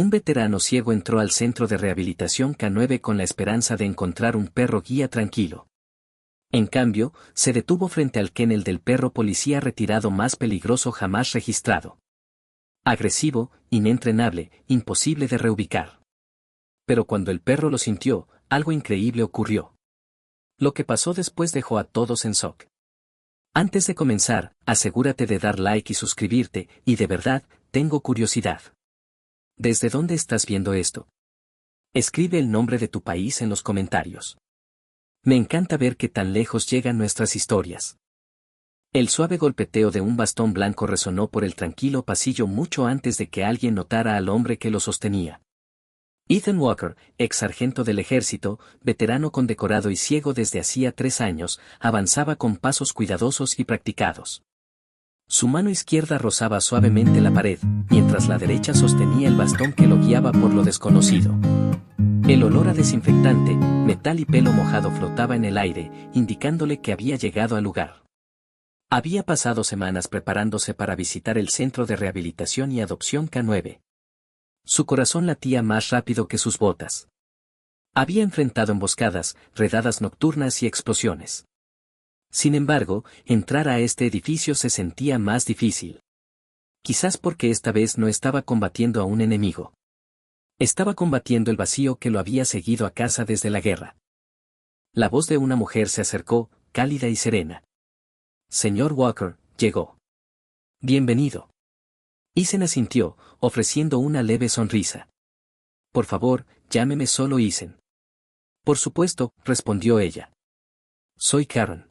Un veterano ciego entró al centro de rehabilitación K9 con la esperanza de encontrar un perro guía tranquilo. En cambio, se detuvo frente al kennel del perro policía retirado más peligroso jamás registrado. Agresivo, inentrenable, imposible de reubicar. Pero cuando el perro lo sintió, algo increíble ocurrió. Lo que pasó después dejó a todos en shock. Antes de comenzar, asegúrate de dar like y suscribirte, y de verdad, tengo curiosidad. ¿Desde dónde estás viendo esto? Escribe el nombre de tu país en los comentarios. Me encanta ver qué tan lejos llegan nuestras historias. El suave golpeteo de un bastón blanco resonó por el tranquilo pasillo mucho antes de que alguien notara al hombre que lo sostenía. Ethan Walker, ex sargento del ejército, veterano condecorado y ciego desde hacía 3 años, avanzaba con pasos cuidadosos y practicados. Su mano izquierda rozaba suavemente la pared, mientras la derecha sostenía el bastón que lo guiaba por lo desconocido. El olor a desinfectante, metal y pelo mojado flotaba en el aire, indicándole que había llegado al lugar. Había pasado semanas preparándose para visitar el Centro de Rehabilitación y Adopción K9. Su corazón latía más rápido que sus botas. Había enfrentado emboscadas, redadas nocturnas y explosiones. Sin embargo, entrar a este edificio se sentía más difícil. Quizás porque esta vez no estaba combatiendo a un enemigo. Estaba combatiendo el vacío que lo había seguido a casa desde la guerra. La voz de una mujer se acercó, cálida y serena. Señor Walker, llegó. Bienvenido. Ethan asintió, ofreciendo una leve sonrisa. Por favor, llámeme solo Ethan. Por supuesto, respondió ella. Soy Karen.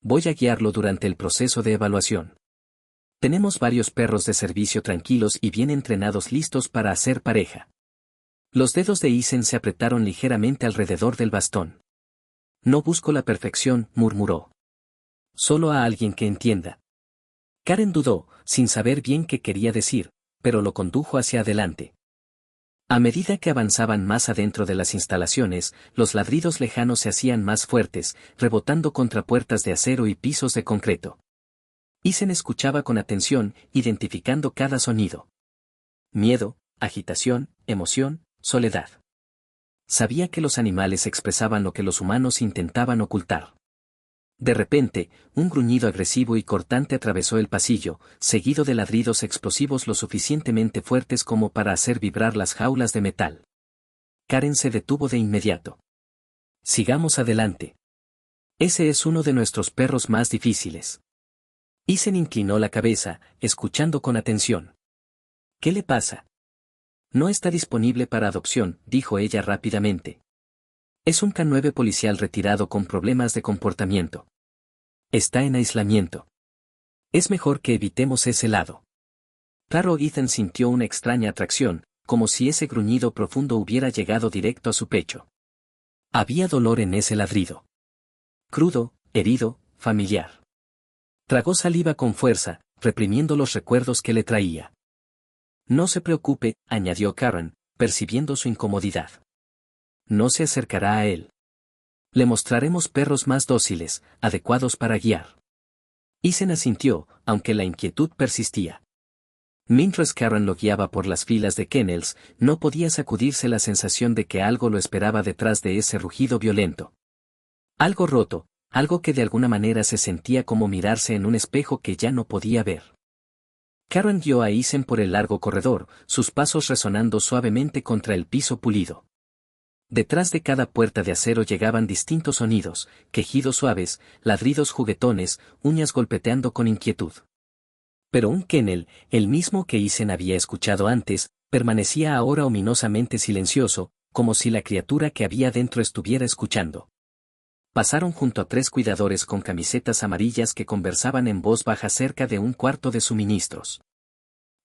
Voy a guiarlo durante el proceso de evaluación. Tenemos varios perros de servicio tranquilos y bien entrenados listos para hacer pareja. Los dedos de Ethan se apretaron ligeramente alrededor del bastón. No busco la perfección, murmuró. Solo a alguien que entienda. Karen dudó, sin saber bien qué quería decir, pero lo condujo hacia adelante. A medida que avanzaban más adentro de las instalaciones, los ladridos lejanos se hacían más fuertes, rebotando contra puertas de acero y pisos de concreto. Ethan escuchaba con atención, identificando cada sonido. Miedo, agitación, emoción, soledad. Sabía que los animales expresaban lo que los humanos intentaban ocultar. De repente, un gruñido agresivo y cortante atravesó el pasillo, seguido de ladridos explosivos lo suficientemente fuertes como para hacer vibrar las jaulas de metal. Karen se detuvo de inmediato. Sigamos adelante. Ese es uno de nuestros perros más difíciles. Ethan inclinó la cabeza, escuchando con atención. ¿Qué le pasa? No está disponible para adopción, dijo ella rápidamente. Es un K9 policial retirado con problemas de comportamiento. Está en aislamiento. Es mejor que evitemos ese lado. Claro, Ethan sintió una extraña atracción, como si ese gruñido profundo hubiera llegado directo a su pecho. Había dolor en ese ladrido. Crudo, herido, familiar. Tragó saliva con fuerza, reprimiendo los recuerdos que le traía. No se preocupe, añadió Karen, percibiendo su incomodidad. No se acercará a él. Le mostraremos perros más dóciles, adecuados para guiar. Ethan asintió, aunque la inquietud persistía. Mientras Karen lo guiaba por las filas de kennels, no podía sacudirse la sensación de que algo lo esperaba detrás de ese rugido violento. Algo roto, algo que de alguna manera se sentía como mirarse en un espejo que ya no podía ver. Karen guió a Ethan por el largo corredor, sus pasos resonando suavemente contra el piso pulido. Detrás de cada puerta de acero llegaban distintos sonidos, quejidos suaves, ladridos juguetones, uñas golpeteando con inquietud. Pero un kennel, el mismo que Ethan había escuchado antes, permanecía ahora ominosamente silencioso, como si la criatura que había dentro estuviera escuchando. Pasaron junto a 3 cuidadores con camisetas amarillas que conversaban en voz baja cerca de un cuarto de suministros.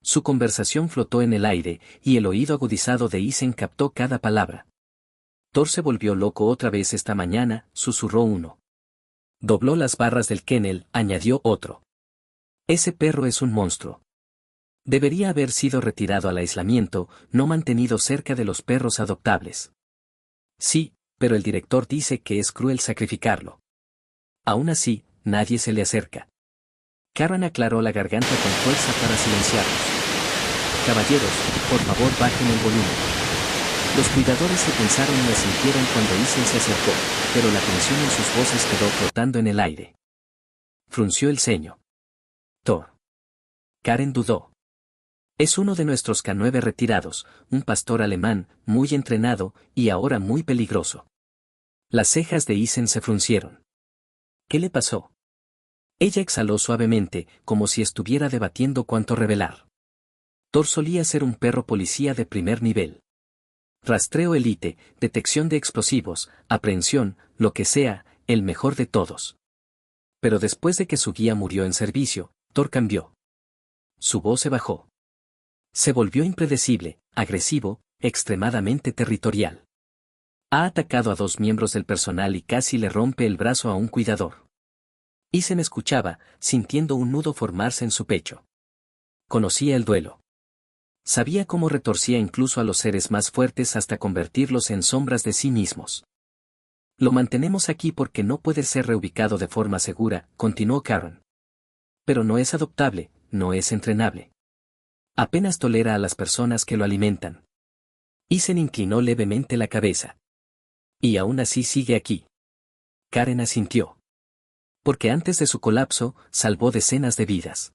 Su conversación flotó en el aire, y el oído agudizado de Ethan captó cada palabra. Thor se volvió loco otra vez esta mañana, susurró uno. Dobló las barras del kennel, añadió otro. Ese perro es un monstruo. Debería haber sido retirado al aislamiento, no mantenido cerca de los perros adoptables. Sí, pero el director dice que es cruel sacrificarlo. Aún así, nadie se le acerca. Karen aclaró la garganta con fuerza para silenciarlos. Caballeros, por favor bajen el volumen. Los cuidadores se pensaron y asintieron cuando Isen se acercó, pero la tensión en sus voces quedó flotando en el aire. Frunció el ceño. Thor. Karen dudó. Es uno de nuestros K9 retirados, un pastor alemán, muy entrenado, y ahora muy peligroso. Las cejas de Isen se fruncieron. ¿Qué le pasó? Ella exhaló suavemente, como si estuviera debatiendo cuánto revelar. Thor solía ser un perro policía de primer nivel. Rastreo élite, detección de explosivos, aprehensión, lo que sea, el mejor de todos. Pero después de que su guía murió en servicio, Thor cambió. Su voz se bajó. Se volvió impredecible, agresivo, extremadamente territorial. Ha atacado a 2 miembros del personal y casi le rompe el brazo a un cuidador. Isen escuchaba, sintiendo un nudo formarse en su pecho. Conocía el duelo. Sabía cómo retorcía incluso a los seres más fuertes hasta convertirlos en sombras de sí mismos. Lo mantenemos aquí porque no puede ser reubicado de forma segura, continuó Karen. Pero no es adoptable, no es entrenable. Apenas tolera a las personas que lo alimentan. Isen inclinó levemente la cabeza. Y aún así sigue aquí. Karen asintió. Porque antes de su colapso, salvó decenas de vidas.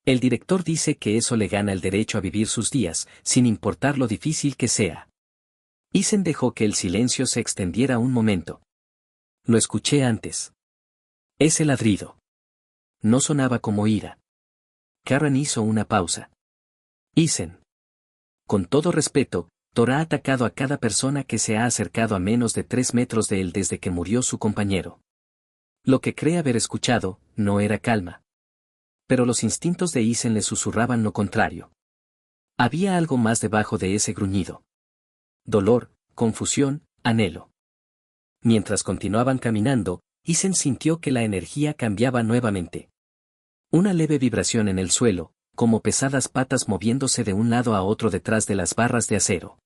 El director dice que eso le gana el derecho a vivir sus días, sin importar lo difícil que sea. Isen dejó que el silencio se extendiera un momento. Lo escuché antes. Ese ladrido. No sonaba como ira. Karen hizo una pausa. Isen. Con todo respeto, Thor ha atacado a cada persona que se ha acercado a menos de 3 metros de él desde que murió su compañero. Lo que cree haber escuchado, no era calma. Pero los instintos de Isen le susurraban lo contrario. Había algo más debajo de ese gruñido. Dolor, confusión, anhelo. Mientras continuaban caminando, Isen sintió que la energía cambiaba nuevamente. Una leve vibración en el suelo, como pesadas patas moviéndose de un lado a otro detrás de las barras de acero.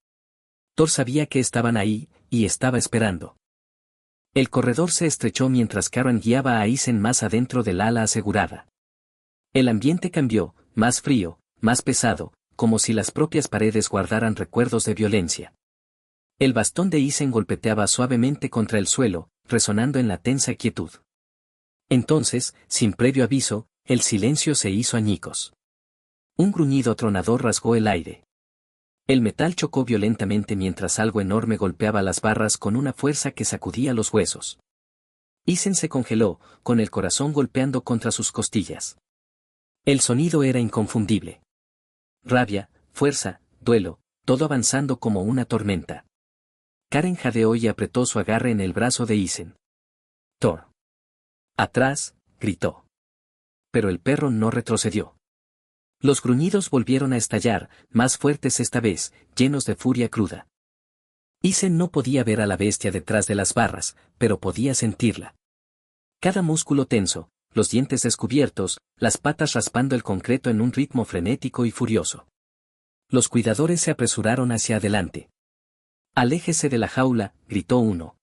Thor sabía que estaban ahí, y estaba esperando. El corredor se estrechó mientras Karen guiaba a Isen más adentro del ala asegurada. El ambiente cambió, más frío, más pesado, como si las propias paredes guardaran recuerdos de violencia. El bastón de Isen golpeteaba suavemente contra el suelo, resonando en la tensa quietud. Entonces, sin previo aviso, el silencio se hizo añicos. Un gruñido atronador rasgó el aire. El metal chocó violentamente mientras algo enorme golpeaba las barras con una fuerza que sacudía los huesos. Isen se congeló, con el corazón golpeando contra sus costillas. El sonido era inconfundible. Rabia, fuerza, duelo, todo avanzando como una tormenta. Karen jadeó y apretó su agarre en el brazo de Isen. Thor. Atrás, gritó. Pero el perro no retrocedió. Los gruñidos volvieron a estallar, más fuertes esta vez, llenos de furia cruda. Isen no podía ver a la bestia detrás de las barras, pero podía sentirla. Cada músculo tenso, los dientes descubiertos, las patas raspando el concreto en un ritmo frenético y furioso. Los cuidadores se apresuraron hacia adelante. Aléjese de la jaula, gritó uno.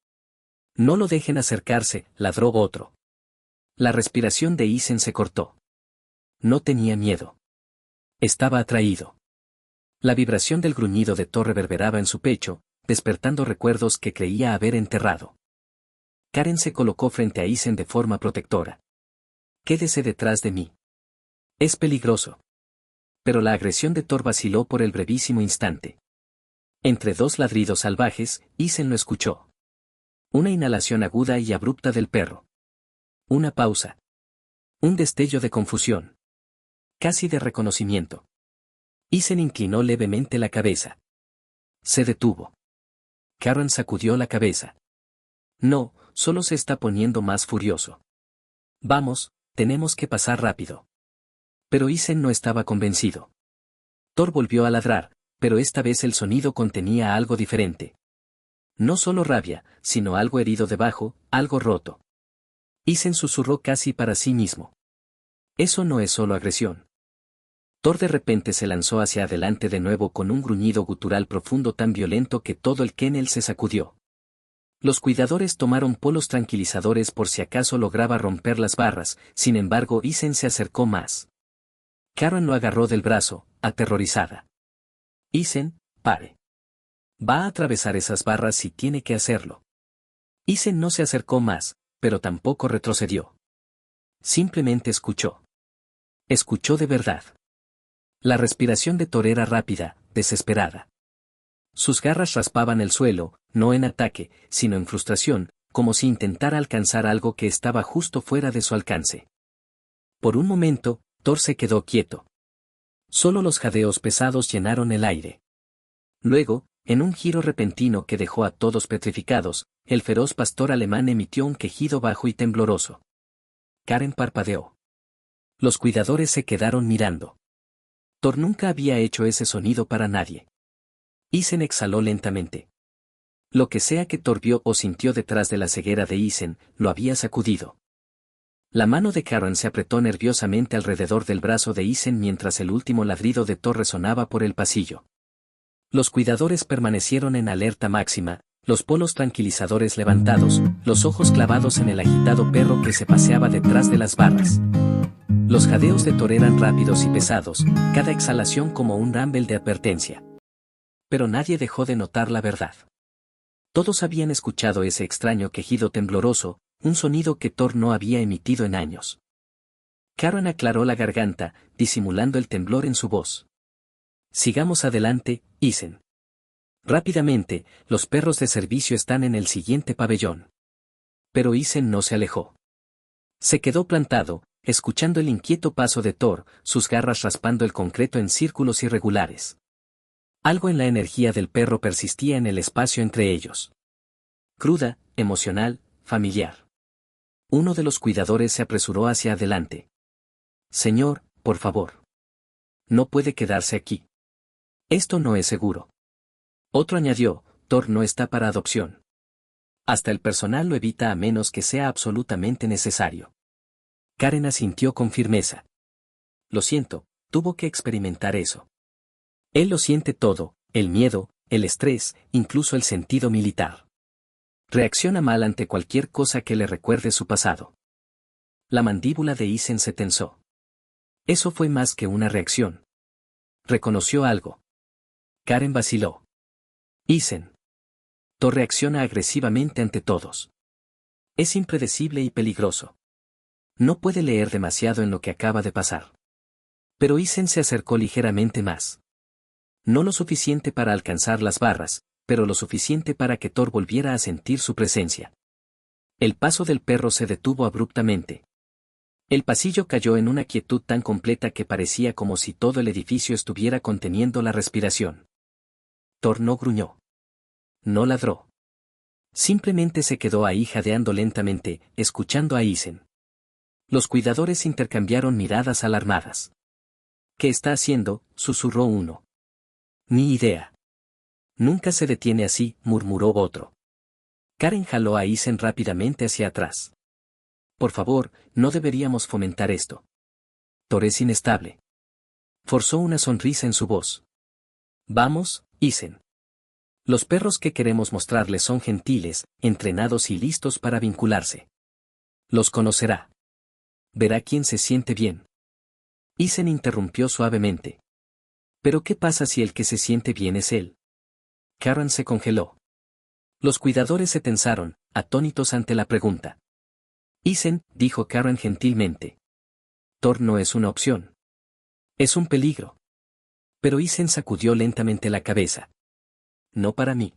No lo dejen acercarse, ladró otro. La respiración de Isen se cortó. No tenía miedo. Estaba atraído. La vibración del gruñido de Thor reverberaba en su pecho, despertando recuerdos que creía haber enterrado. Karen se colocó frente a Isen de forma protectora. Quédese detrás de mí. Es peligroso. Pero la agresión de Thor vaciló por el brevísimo instante. Entre 2 ladridos salvajes, Isen lo escuchó. Una inhalación aguda y abrupta del perro. Una pausa. Un destello de confusión. Casi de reconocimiento. Isen inclinó levemente la cabeza. Se detuvo. Karen sacudió la cabeza. No, solo se está poniendo más furioso. Vamos, tenemos que pasar rápido. Pero Isen no estaba convencido. Thor volvió a ladrar, pero esta vez el sonido contenía algo diferente. No solo rabia, sino algo herido debajo, algo roto. Isen susurró casi para sí mismo. Eso no es solo agresión. Thor de repente se lanzó hacia adelante de nuevo con un gruñido gutural profundo tan violento que todo el kennel se sacudió. Los cuidadores tomaron polos tranquilizadores por si acaso lograba romper las barras, sin embargo Isen se acercó más. Karen lo agarró del brazo, aterrorizada. Isen, pare. Va a atravesar esas barras si tiene que hacerlo. Isen no se acercó más, pero tampoco retrocedió. Simplemente escuchó. Escuchó de verdad. La respiración de Thor era rápida, desesperada. Sus garras raspaban el suelo, no en ataque, sino en frustración, como si intentara alcanzar algo que estaba justo fuera de su alcance. Por un momento, Thor se quedó quieto. Solo los jadeos pesados llenaron el aire. Luego, en un giro repentino que dejó a todos petrificados, el feroz pastor alemán emitió un quejido bajo y tembloroso. Karen parpadeó. Los cuidadores se quedaron mirando. Thor nunca había hecho ese sonido para nadie. Isen exhaló lentamente. Lo que sea que Thor vio o sintió detrás de la ceguera de Isen, lo había sacudido. La mano de Karen se apretó nerviosamente alrededor del brazo de Isen mientras el último ladrido de Thor resonaba por el pasillo. Los cuidadores permanecieron en alerta máxima, los polos tranquilizadores levantados, los ojos clavados en el agitado perro que se paseaba detrás de las barras. Los jadeos de Thor eran rápidos y pesados, cada exhalación como un rumble de advertencia. Pero nadie dejó de notar la verdad. Todos habían escuchado ese extraño quejido tembloroso, un sonido que Thor no había emitido en años. Karen aclaró la garganta, disimulando el temblor en su voz. Sigamos adelante, Isen. Rápidamente, los perros de servicio están en el siguiente pabellón. Pero Isen no se alejó. Se quedó plantado, escuchando el inquieto paso de Thor, sus garras raspando el concreto en círculos irregulares. Algo en la energía del perro persistía en el espacio entre ellos. Cruda, emocional, familiar. Uno de los cuidadores se apresuró hacia adelante. Señor, por favor. No puede quedarse aquí. Esto no es seguro. Otro añadió, Thor no está para adopción. Hasta el personal lo evita a menos que sea absolutamente necesario. Karen asintió con firmeza. Lo siento, tuvo que experimentar eso. Él lo siente todo, el miedo, el estrés, incluso el sentido militar. Reacciona mal ante cualquier cosa que le recuerde su pasado. La mandíbula de Isen se tensó. Eso fue más que una reacción. Reconoció algo. Karen vaciló. Isen. Thor reacciona agresivamente ante todos. Es impredecible y peligroso. No puede leer demasiado en lo que acaba de pasar. Pero Isen se acercó ligeramente más. No lo suficiente para alcanzar las barras, pero lo suficiente para que Thor volviera a sentir su presencia. El paso del perro se detuvo abruptamente. El pasillo cayó en una quietud tan completa que parecía como si todo el edificio estuviera conteniendo la respiración. Thor no gruñó. No ladró. Simplemente se quedó ahí jadeando lentamente, escuchando a Isen. Los cuidadores intercambiaron miradas alarmadas. ¿Qué está haciendo?, susurró uno. Ni idea. Nunca se detiene así, murmuró otro. Karen jaló a Isen rápidamente hacia atrás. Por favor, no deberíamos fomentar esto. Thor es inestable. Forzó una sonrisa en su voz. Vamos, Isen. Los perros que queremos mostrarles son gentiles, entrenados y listos para vincularse. Los conocerá. Verá quién se siente bien. Isen interrumpió suavemente. ¿Pero qué pasa si el que se siente bien es él? Karen se congeló. Los cuidadores se tensaron, atónitos ante la pregunta. Isen, dijo Karen gentilmente. Thor no es una opción. Es un peligro. Pero Isen sacudió lentamente la cabeza. No para mí.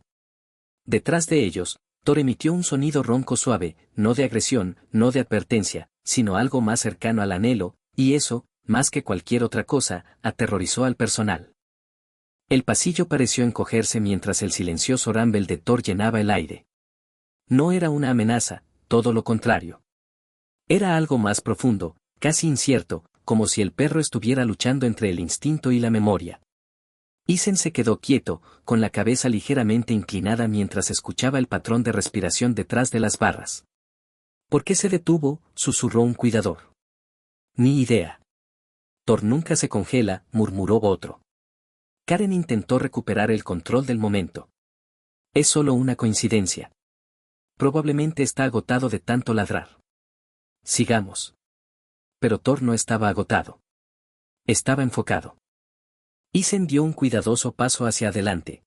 Detrás de ellos, Thor emitió un sonido ronco suave, no de agresión, no de advertencia, sino algo más cercano al anhelo, y eso, más que cualquier otra cosa, aterrorizó al personal. El pasillo pareció encogerse mientras el silencioso rumble de Thor llenaba el aire. No era una amenaza, todo lo contrario. Era algo más profundo, casi incierto, como si el perro estuviera luchando entre el instinto y la memoria. Isen se quedó quieto, con la cabeza ligeramente inclinada mientras escuchaba el patrón de respiración detrás de las barras. ¿Por qué se detuvo?, susurró un cuidador. Ni idea. Thor nunca se congela, murmuró otro. Karen intentó recuperar el control del momento. Es solo una coincidencia. Probablemente está agotado de tanto ladrar. Sigamos. Pero Thor no estaba agotado. Estaba enfocado. Isen dio un cuidadoso paso hacia adelante.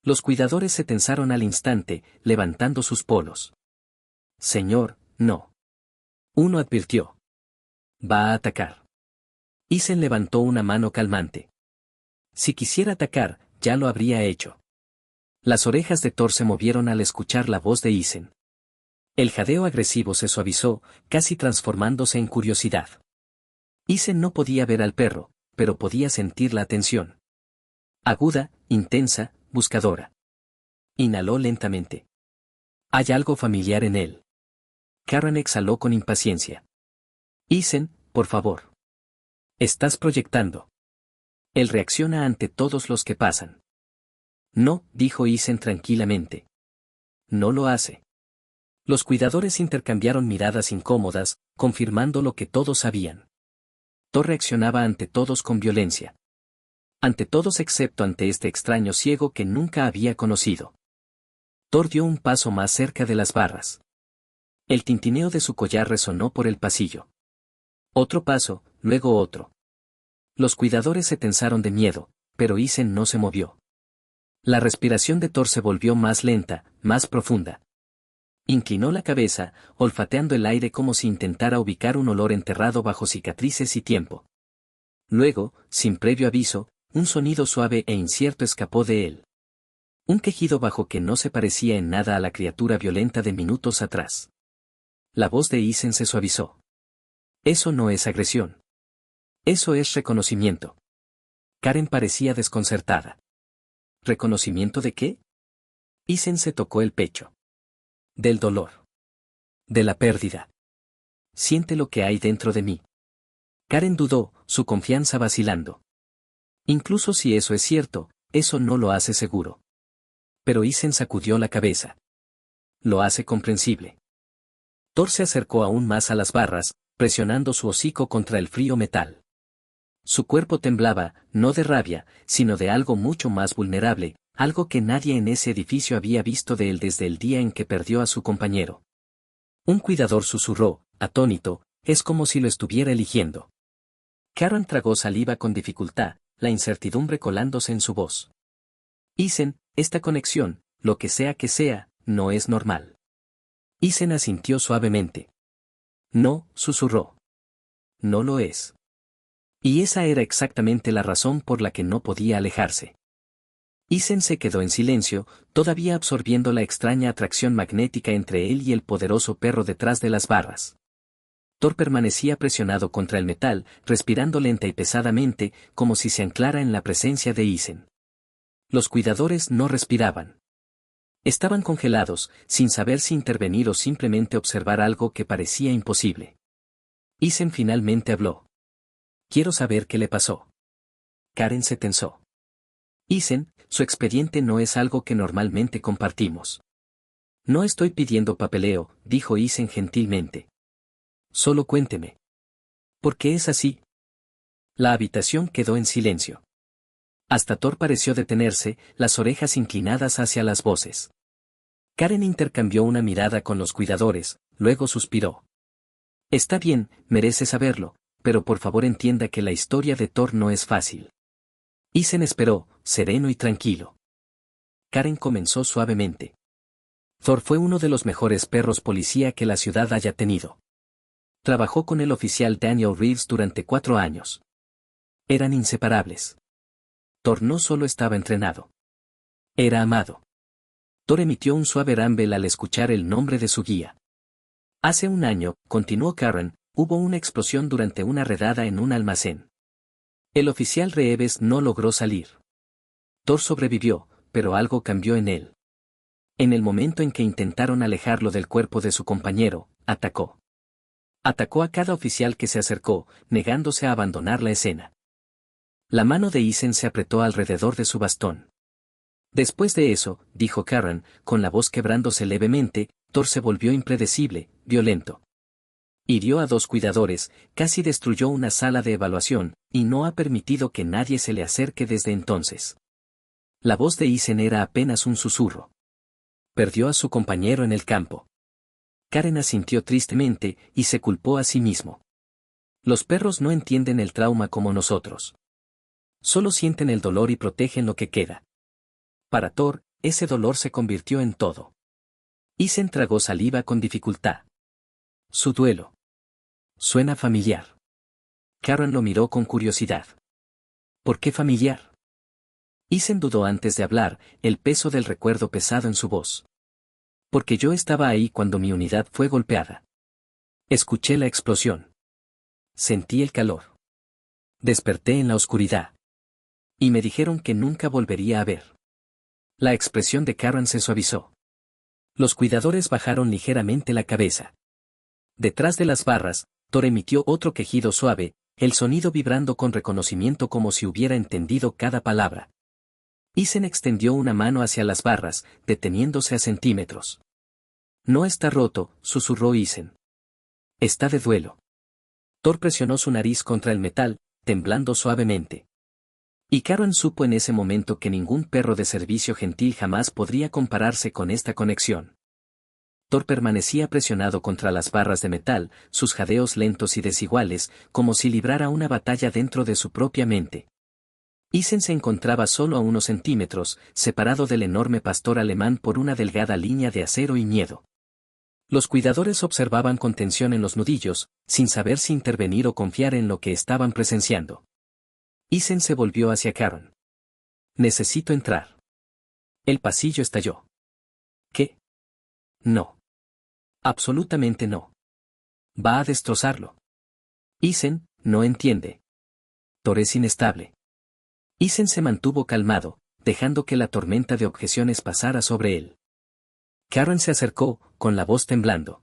Los cuidadores se tensaron al instante, levantando sus polos. Señor, no. Uno advirtió. Va a atacar. Isen levantó una mano calmante. Si quisiera atacar, ya lo habría hecho. Las orejas de Thor se movieron al escuchar la voz de Isen. El jadeo agresivo se suavizó, casi transformándose en curiosidad. Isen no podía ver al perro, pero podía sentir la atención. Aguda, intensa, buscadora. Inhaló lentamente. Hay algo familiar en él. Karen exhaló con impaciencia. Isen, por favor. Estás proyectando. Él reacciona ante todos los que pasan. No, dijo Isen tranquilamente. No lo hace. Los cuidadores intercambiaron miradas incómodas, confirmando lo que todos sabían. Thor reaccionaba ante todos con violencia. Ante todos excepto ante este extraño ciego que nunca había conocido. Thor dio un paso más cerca de las barras. El tintineo de su collar resonó por el pasillo. Otro paso, luego otro. Los cuidadores se tensaron de miedo, pero Isen no se movió. La respiración de Thor se volvió más lenta, más profunda. Inclinó la cabeza, olfateando el aire como si intentara ubicar un olor enterrado bajo cicatrices y tiempo. Luego, sin previo aviso, un sonido suave e incierto escapó de él. Un quejido bajo que no se parecía en nada a la criatura violenta de minutos atrás. La voz de Isen se suavizó. Eso no es agresión. Eso es reconocimiento. Karen parecía desconcertada. ¿Reconocimiento de qué? Isen se tocó el pecho. Del dolor. De la pérdida. Siente lo que hay dentro de mí. Karen dudó, su confianza vacilando. Incluso si eso es cierto, eso no lo hace seguro. Pero Isen sacudió la cabeza. Lo hace comprensible. Thor se acercó aún más a las barras, presionando su hocico contra el frío metal. Su cuerpo temblaba, no de rabia, sino de algo mucho más vulnerable, algo que nadie en ese edificio había visto de él desde el día en que perdió a su compañero. Un cuidador susurró, atónito, es como si lo estuviera eligiendo. Karen tragó saliva con dificultad, la incertidumbre colándose en su voz. Isen, esta conexión, lo que sea, no es normal. Isen asintió suavemente. No, susurró. No lo es. Y esa era exactamente la razón por la que no podía alejarse. Isen se quedó en silencio, todavía absorbiendo la extraña atracción magnética entre él y el poderoso perro detrás de las barras. Thor permanecía presionado contra el metal, respirando lenta y pesadamente, como si se anclara en la presencia de Isen. Los cuidadores no respiraban. Estaban congelados, sin saber si intervenir o simplemente observar algo que parecía imposible. Isen finalmente habló. Quiero saber qué le pasó. Karen se tensó. Isen, su expediente no es algo que normalmente compartimos. No estoy pidiendo papeleo, dijo Isen gentilmente. Solo cuénteme. ¿Por qué es así? La habitación quedó en silencio. Hasta Thor pareció detenerse, las orejas inclinadas hacia las voces. Karen intercambió una mirada con los cuidadores, luego suspiró. Está bien, merece saberlo, pero por favor entienda que la historia de Thor no es fácil. Isen esperó, sereno y tranquilo. Karen comenzó suavemente. Thor fue uno de los mejores perros policía que la ciudad haya tenido. Trabajó con el oficial Daniel Reeves durante 4 años. Eran inseparables. Thor no solo estaba entrenado. Era amado. Thor emitió un suave rumble al escuchar el nombre de su guía. Hace un año, continuó Karen, hubo una explosión durante una redada en un almacén. El oficial Reeves no logró salir. Thor sobrevivió, pero algo cambió en él. En el momento en que intentaron alejarlo del cuerpo de su compañero, atacó. Atacó a cada oficial que se acercó, negándose a abandonar la escena. La mano de Isen se apretó alrededor de su bastón. Después de eso, dijo Karen, con la voz quebrándose levemente, Thor se volvió impredecible, violento. Hirió a 2 cuidadores, casi destruyó una sala de evaluación, y no ha permitido que nadie se le acerque desde entonces. La voz de Isen era apenas un susurro. Perdió a su compañero en el campo. Karen asintió tristemente, y se culpó a sí mismo. Los perros no entienden el trauma como nosotros. Solo sienten el dolor y protegen lo que queda. Para Thor, ese dolor se convirtió en todo. Isen tragó saliva con dificultad. Su duelo. Suena familiar. Karen lo miró con curiosidad. ¿Por qué familiar? Isen dudó antes de hablar, el peso del recuerdo pesado en su voz. Porque yo estaba ahí cuando mi unidad fue golpeada. Escuché la explosión. Sentí el calor. Desperté en la oscuridad. Y me dijeron que nunca volvería a ver. La expresión de Karen se suavizó. Los cuidadores bajaron ligeramente la cabeza. Detrás de las barras, Thor emitió otro quejido suave, el sonido vibrando con reconocimiento como si hubiera entendido cada palabra. Isen extendió una mano hacia las barras, deteniéndose a centímetros. No está roto, susurró Isen. Está de duelo. Thor presionó su nariz contra el metal, temblando suavemente. Y Karen supo en ese momento que ningún perro de servicio gentil jamás podría compararse con esta conexión. Thor permanecía presionado contra las barras de metal, sus jadeos lentos y desiguales, como si librara una batalla dentro de su propia mente. Isen se encontraba solo a unos centímetros, separado del enorme pastor alemán por una delgada línea de acero y miedo. Los cuidadores observaban con tensión en los nudillos, sin saber si intervenir o confiar en lo que estaban presenciando. Isen se volvió hacia Karen. Necesito entrar. El pasillo estalló. ¿Qué? No. Absolutamente no. Va a destrozarlo. Isen, no entiende. Thor es inestable. Isen se mantuvo calmado, dejando que la tormenta de objeciones pasara sobre él. Karen se acercó, con la voz temblando.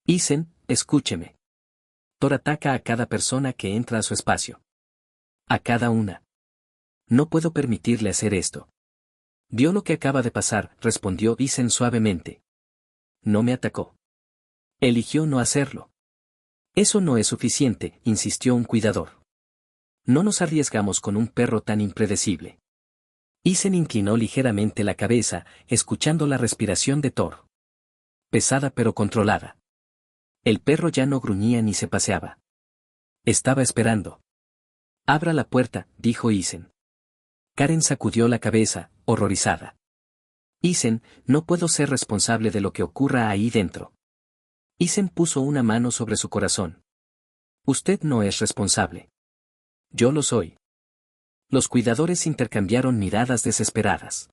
Isen, escúcheme. Thor ataca a cada persona que entra a su espacio. A cada una. No puedo permitirle hacer esto. Vio lo que acaba de pasar, respondió Isen suavemente. No me atacó. Eligió no hacerlo. Eso no es suficiente, insistió un cuidador. No nos arriesgamos con un perro tan impredecible. Isen inclinó ligeramente la cabeza, escuchando la respiración de Thor. Pesada pero controlada. El perro ya no gruñía ni se paseaba. Estaba esperando. Abra la puerta, dijo Isen. Karen sacudió la cabeza, horrorizada. Isen, no puedo ser responsable de lo que ocurra ahí dentro. Isen puso una mano sobre su corazón. Usted no es responsable. Yo lo soy. Los cuidadores intercambiaron miradas desesperadas.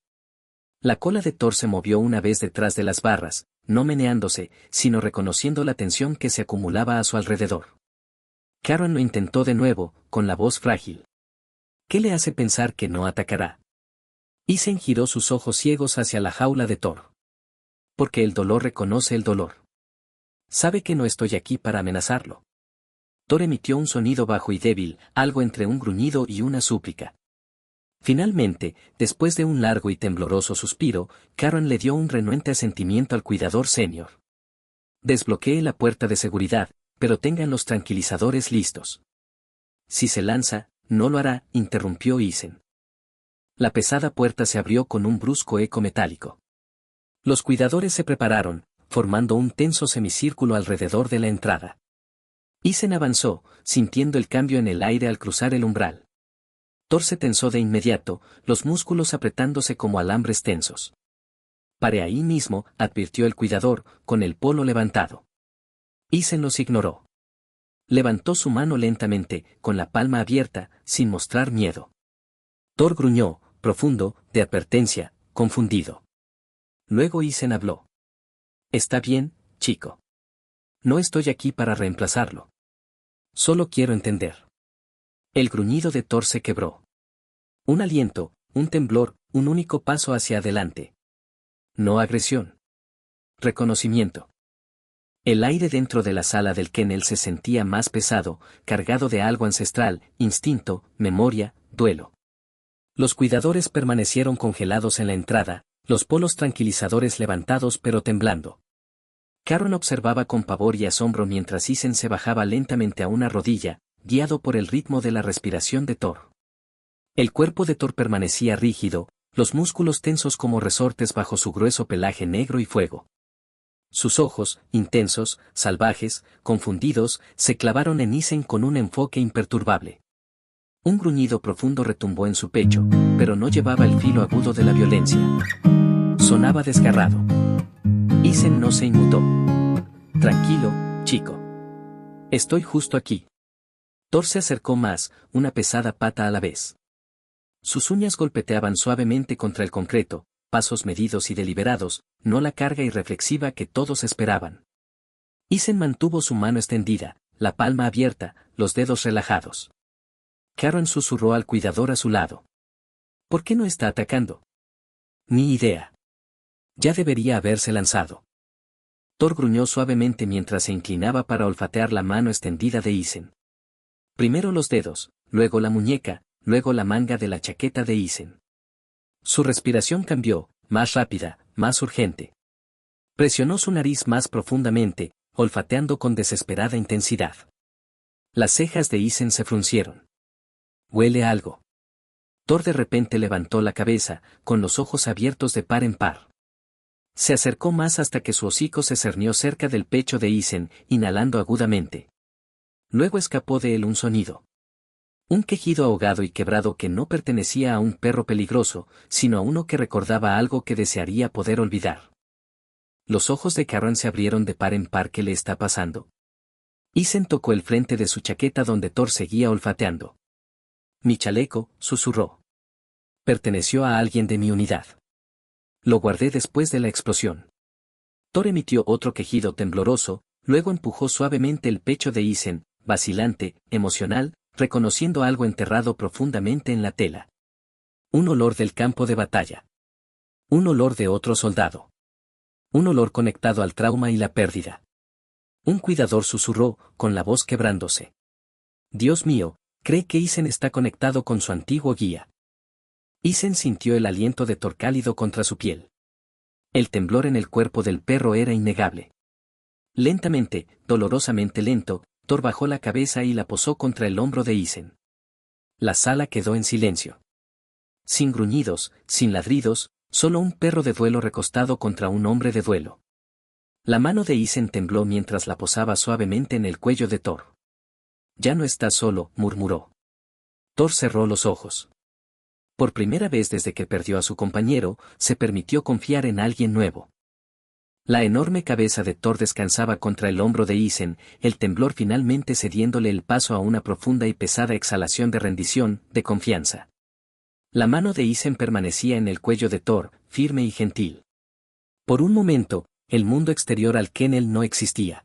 La cola de Thor se movió una vez detrás de las barras, no meneándose, sino reconociendo la tensión que se acumulaba a su alrededor. Karen lo intentó de nuevo, con la voz frágil. ¿Qué le hace pensar que no atacará? Isen giró sus ojos ciegos hacia la jaula de Thor. Porque el dolor reconoce el dolor. Sabe que no estoy aquí para amenazarlo. Thor emitió un sonido bajo y débil, algo entre un gruñido y una súplica. Finalmente, después de un largo y tembloroso suspiro, Karen le dio un renuente asentimiento al cuidador senior. Desbloquee la puerta de seguridad, pero tengan los tranquilizadores listos. Si se lanza, no lo hará, interrumpió Isen. La pesada puerta se abrió con un brusco eco metálico. Los cuidadores se prepararon, formando un tenso semicírculo alrededor de la entrada. Isen avanzó, sintiendo el cambio en el aire al cruzar el umbral. Thor se tensó de inmediato, los músculos apretándose como alambres tensos. Pare ahí mismo, advirtió el cuidador, con el polo levantado. Isen los ignoró. Levantó su mano lentamente, con la palma abierta, sin mostrar miedo. Thor gruñó, profundo, de advertencia, confundido. Luego Isen habló. Está bien, chico. No estoy aquí para reemplazarlo. Solo quiero entender. El gruñido de Thor se quebró. Un aliento, un temblor, un único paso hacia adelante. No agresión. Reconocimiento. El aire dentro de la sala del kennel se sentía más pesado, cargado de algo ancestral, instinto, memoria, duelo. Los cuidadores permanecieron congelados en la entrada, los polos tranquilizadores levantados pero temblando. Karen observaba con pavor y asombro mientras Isen se bajaba lentamente a una rodilla, guiado por el ritmo de la respiración de Thor. El cuerpo de Thor permanecía rígido, los músculos tensos como resortes bajo su grueso pelaje negro y fuego. Sus ojos, intensos, salvajes, confundidos, se clavaron en Isen con un enfoque imperturbable. Un gruñido profundo retumbó en su pecho, pero no llevaba el filo agudo de la violencia. Sonaba desgarrado. Isen no se inmutó. Tranquilo, chico. Estoy justo aquí. Thor se acercó más, una pesada pata a la vez. Sus uñas golpeteaban suavemente contra el concreto, pasos medidos y deliberados, no la carga irreflexiva que todos esperaban. Isen mantuvo su mano extendida, la palma abierta, los dedos relajados. Karen susurró al cuidador a su lado. ¿Por qué no está atacando? Ni idea. Ya debería haberse lanzado. Thor gruñó suavemente mientras se inclinaba para olfatear la mano extendida de Isen. Primero los dedos, luego la muñeca, luego la manga de la chaqueta de Isen. Su respiración cambió, más rápida, más urgente. Presionó su nariz más profundamente, olfateando con desesperada intensidad. Las cejas de Isen se fruncieron. Huele a algo. Thor de repente levantó la cabeza, con los ojos abiertos de par en par. Se acercó más hasta que su hocico se cernió cerca del pecho de Isen, inhalando agudamente. Luego escapó de él un sonido. Un quejido ahogado y quebrado que no pertenecía a un perro peligroso, sino a uno que recordaba algo que desearía poder olvidar. Los ojos de Karen se abrieron de par en par. ¿Qué le está pasando? Isen tocó el frente de su chaqueta donde Thor seguía olfateando. Mi chaleco, susurró. Perteneció a alguien de mi unidad. Lo guardé después de la explosión. Thor emitió otro quejido tembloroso, luego empujó suavemente el pecho de Isen, vacilante, emocional, reconociendo algo enterrado profundamente en la tela. Un olor del campo de batalla. Un olor de otro soldado. Un olor conectado al trauma y la pérdida. Un cuidador susurró, con la voz quebrándose. Dios mío, cree que Isen está conectado con su antiguo guía. Isen sintió el aliento de Thor cálido contra su piel. El temblor en el cuerpo del perro era innegable. Lentamente, dolorosamente lento, Thor bajó la cabeza y la posó contra el hombro de Isen. La sala quedó en silencio. Sin gruñidos, sin ladridos, solo un perro de duelo recostado contra un hombre de duelo. La mano de Isen tembló mientras la posaba suavemente en el cuello de Thor. Ya no estás solo, murmuró. Thor cerró los ojos. Por primera vez desde que perdió a su compañero, se permitió confiar en alguien nuevo. La enorme cabeza de Thor descansaba contra el hombro de Isen, el temblor finalmente cediéndole el paso a una profunda y pesada exhalación de rendición, de confianza. La mano de Isen permanecía en el cuello de Thor, firme y gentil. Por un momento, el mundo exterior al kennel no existía.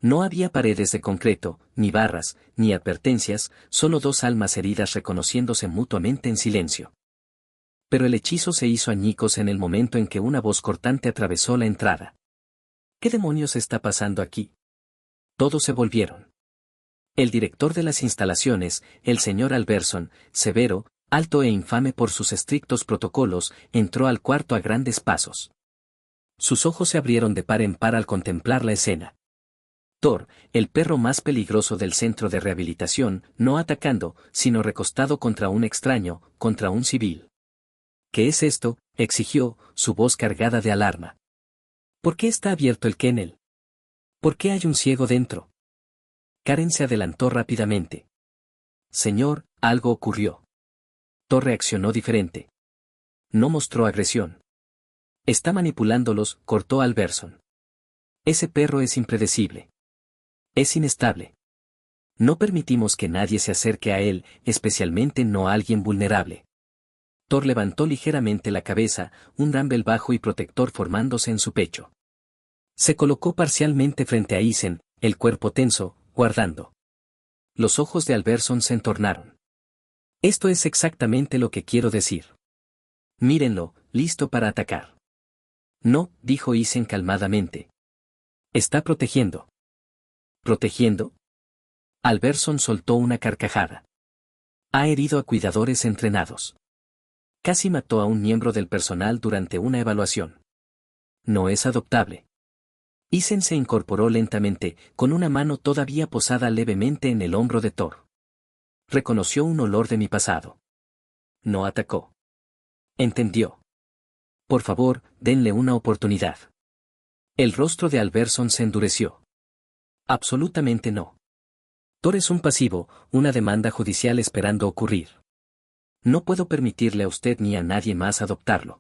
No había paredes de concreto, ni barras, ni advertencias, solo dos almas heridas reconociéndose mutuamente en silencio. Pero el hechizo se hizo añicos en el momento en que una voz cortante atravesó la entrada. ¿Qué demonios está pasando aquí? Todos se volvieron. El director de las instalaciones, el señor Alberson, severo, alto e infame por sus estrictos protocolos, entró al cuarto a grandes pasos. Sus ojos se abrieron de par en par al contemplar la escena. Thor, el perro más peligroso del centro de rehabilitación, no atacando, sino recostado contra un extraño, contra un civil. ¿Qué es esto?, exigió, su voz cargada de alarma. ¿Por qué está abierto el kennel? ¿Por qué hay un ciego dentro? Karen se adelantó rápidamente. Señor, algo ocurrió. Thor reaccionó diferente. No mostró agresión. Está manipulándolos, cortó Alberson. Ese perro es impredecible. Es inestable. No permitimos que nadie se acerque a él, especialmente no a alguien vulnerable. Thor levantó ligeramente la cabeza, un rumble bajo y protector formándose en su pecho. Se colocó parcialmente frente a Isen, el cuerpo tenso, guardando. Los ojos de Alberson se entornaron. Esto es exactamente lo que quiero decir. Mírenlo, listo para atacar. No, dijo Isen calmadamente. Está protegiendo. ¿Protegiendo? Alberson soltó una carcajada. Ha herido a cuidadores entrenados. Casi mató a un miembro del personal durante una evaluación. No es adoptable. Isen se incorporó lentamente, con una mano todavía posada levemente en el hombro de Thor. Reconoció un olor de mi pasado. No atacó. Entendió. Por favor, denle una oportunidad. El rostro de Alberson se endureció. Absolutamente no. Thor es un pasivo, una demanda judicial esperando ocurrir. No puedo permitirle a usted ni a nadie más adoptarlo.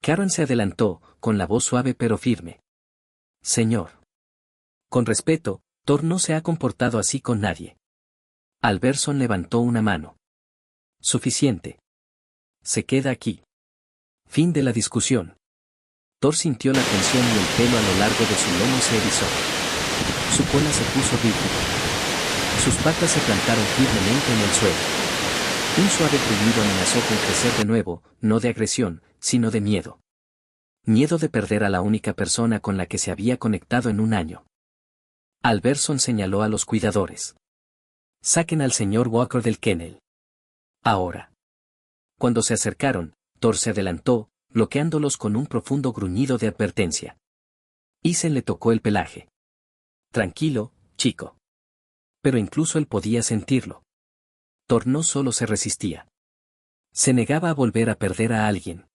Karen se adelantó, con la voz suave pero firme. Señor. Con respeto, Thor no se ha comportado así con nadie. Alberson levantó una mano. Suficiente. Se queda aquí. Fin de la discusión. Thor sintió la tensión y el pelo a lo largo de su lomo se erizó. Su cola se puso rígida. Sus patas se plantaron firmemente en el suelo. Un suave gruñido amenazó con crecer de nuevo, no de agresión, sino de miedo. Miedo de perder a la única persona con la que se había conectado en un año. Alberson señaló a los cuidadores. Saquen al señor Walker del kennel. Ahora. Cuando se acercaron, Thor se adelantó, bloqueándolos con un profundo gruñido de advertencia. Isen le tocó el pelaje. Tranquilo, chico. Pero incluso él podía sentirlo. Thor no solo se resistía. Se negaba a volver a perder a alguien.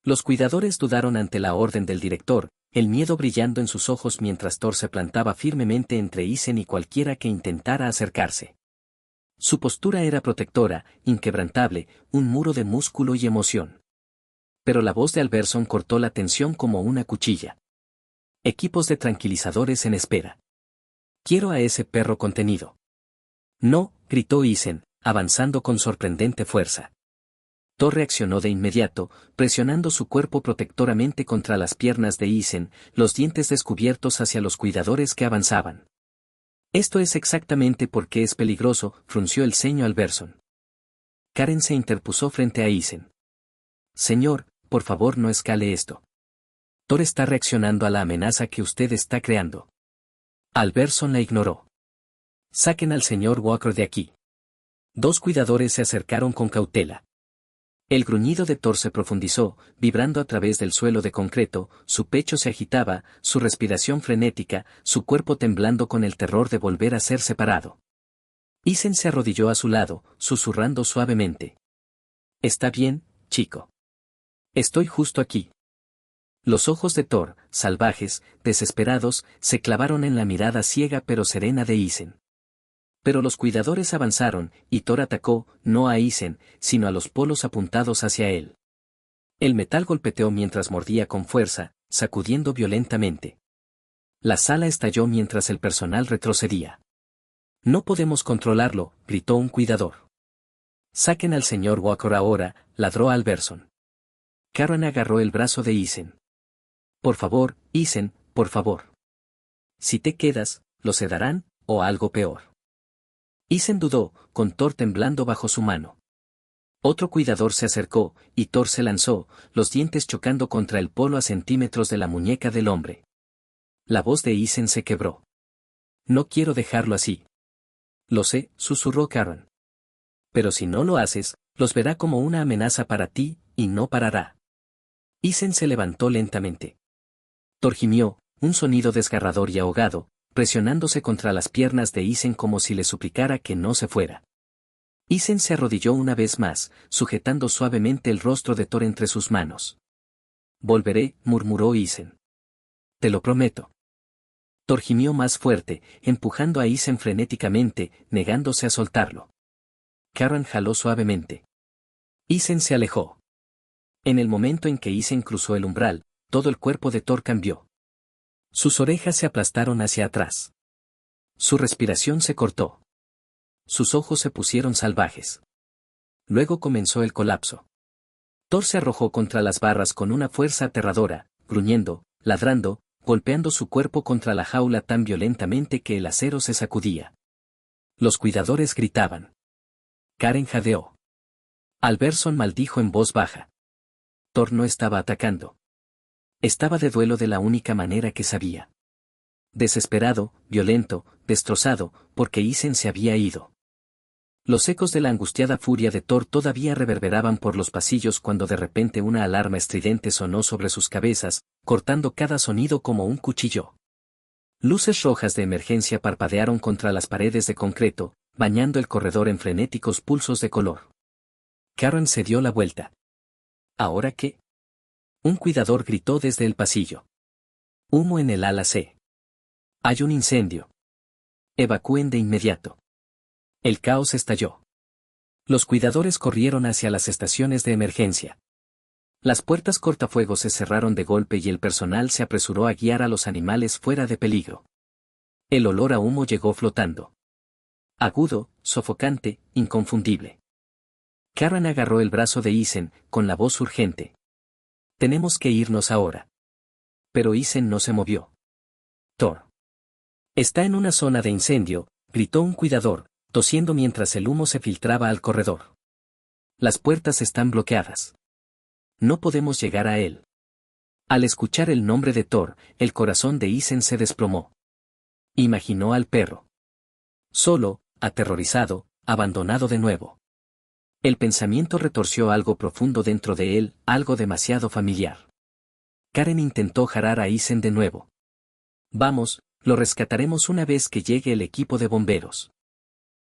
Los cuidadores dudaron ante la orden del director, el miedo brillando en sus ojos mientras Thor se plantaba firmemente entre Isen y cualquiera que intentara acercarse. Su postura era protectora, inquebrantable, un muro de músculo y emoción. Pero la voz de Alberson cortó la tensión como una cuchilla. Equipos de tranquilizadores en espera. Quiero a ese perro contenido. No, gritó Isen, avanzando con sorprendente fuerza. Thor reaccionó de inmediato, presionando su cuerpo protectoramente contra las piernas de Isen, los dientes descubiertos hacia los cuidadores que avanzaban. Esto es exactamente por qué es peligroso, frunció el ceño Alberson. Karen se interpuso frente a Isen. Señor, por favor no escale esto. Thor está reaccionando a la amenaza que usted está creando. Alberson la ignoró. Saquen al señor Walker de aquí. Dos cuidadores se acercaron con cautela. El gruñido de Thor se profundizó, vibrando a través del suelo de concreto, su pecho se agitaba, su respiración frenética, su cuerpo temblando con el terror de volver a ser separado. Isen se arrodilló a su lado, susurrando suavemente. Está bien, chico. Estoy justo aquí. Los ojos de Thor, salvajes, desesperados, se clavaron en la mirada ciega pero serena de Isen. Pero los cuidadores avanzaron, y Thor atacó, no a Isen, sino a los polos apuntados hacia él. El metal golpeteó mientras mordía con fuerza, sacudiendo violentamente. La sala estalló mientras el personal retrocedía. No podemos controlarlo, gritó un cuidador. Saquen al señor Walker ahora, ladró Alberson. Karen agarró el brazo de Isen. Por favor, Isen, por favor. Si te quedas, lo sedarán, o algo peor. Isen dudó, con Thor temblando bajo su mano. Otro cuidador se acercó, y Thor se lanzó, los dientes chocando contra el polo a centímetros de la muñeca del hombre. La voz de Isen se quebró. No quiero dejarlo así. Lo sé, susurró Karen. Pero si no lo haces, los verá como una amenaza para ti, y no parará. Isen se levantó lentamente. Thor gimió, un sonido desgarrador y ahogado, presionándose contra las piernas de Isen como si le suplicara que no se fuera. Isen se arrodilló una vez más, sujetando suavemente el rostro de Thor entre sus manos. Volveré, murmuró Isen. Te lo prometo. Thor gimió más fuerte, empujando a Isen frenéticamente, negándose a soltarlo. Karen jaló suavemente. Isen se alejó. En el momento en que Isen cruzó el umbral, todo el cuerpo de Thor cambió. Sus orejas se aplastaron hacia atrás. Su respiración se cortó. Sus ojos se pusieron salvajes. Luego comenzó el colapso. Thor se arrojó contra las barras con una fuerza aterradora, gruñendo, ladrando, golpeando su cuerpo contra la jaula tan violentamente que el acero se sacudía. Los cuidadores gritaban. Karen jadeó. Alberson maldijo en voz baja. Thor no estaba atacando. Estaba de duelo de la única manera que sabía. Desesperado, violento, destrozado, porque Isen se había ido. Los ecos de la angustiada furia de Thor todavía reverberaban por los pasillos cuando de repente una alarma estridente sonó sobre sus cabezas, cortando cada sonido como un cuchillo. Luces rojas de emergencia parpadearon contra las paredes de concreto, bañando el corredor en frenéticos pulsos de color. Karen se dio la vuelta. ¿Ahora qué? Un cuidador gritó desde el pasillo. Humo en el ala C. Hay un incendio. Evacúen de inmediato. El caos estalló. Los cuidadores corrieron hacia las estaciones de emergencia. Las puertas cortafuegos se cerraron de golpe y el personal se apresuró a guiar a los animales fuera de peligro. El olor a humo llegó flotando. Agudo, sofocante, inconfundible. Karen agarró el brazo de Isen, con la voz urgente. Tenemos que irnos ahora. Pero Isen no se movió. Thor. Está en una zona de incendio, gritó un cuidador, tosiendo mientras el humo se filtraba al corredor. Las puertas están bloqueadas. No podemos llegar a él. Al escuchar el nombre de Thor, el corazón de Isen se desplomó. Imaginó al perro. Solo, aterrorizado, abandonado de nuevo. El pensamiento retorció algo profundo dentro de él, algo demasiado familiar. Karen intentó jalar a Isen de nuevo. Vamos, lo rescataremos una vez que llegue el equipo de bomberos.